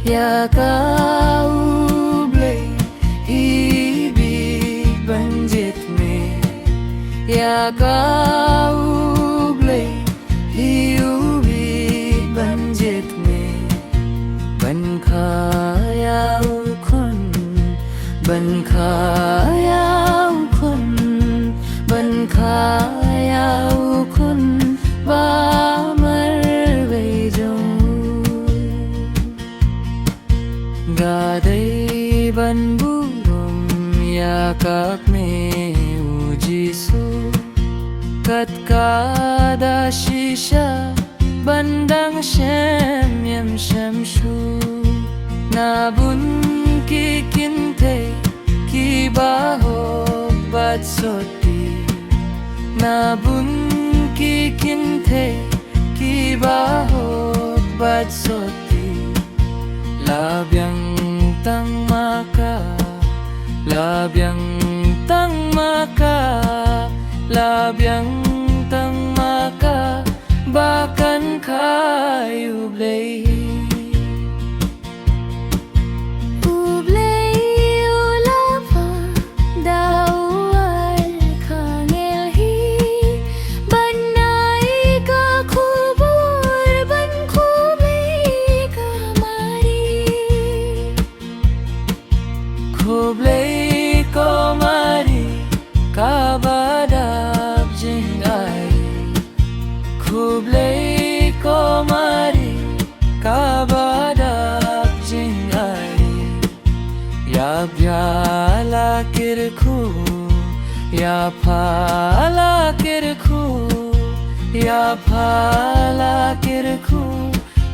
Ya kau blei ibig banjit me. Ya kau blei ibig banjit me. Ban khayau khun, ban khayau khun, ban khayau khun ba mar vei jong. Gadai ban burum ya kak me ujisu. Kat kada shisha bandang shem yam shem shu. Na bun ki kinte ki baho bat soti. Na bun ki kinte ki baho bat soti. Labyang tang maka, labyang tang maka, labyang tang maka, bahkan kayu blei. Kublai ko mari kabadab jingai. Kublai ko mari kabadab jingai. Ya byala kirku, ya pala kirku, ya pala kirku,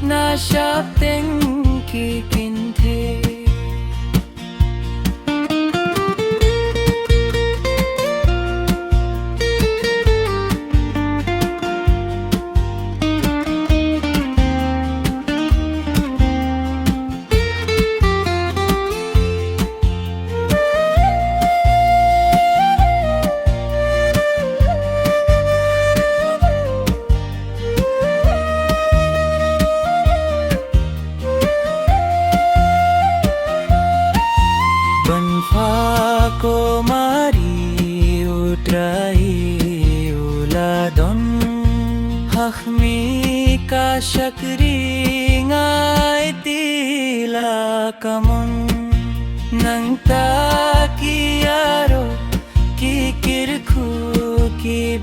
na shapting kikinte. Ko mari utrai uladon Hakhmi ka shakri ngai tila kamun Nang ta ki aro ki kirku ki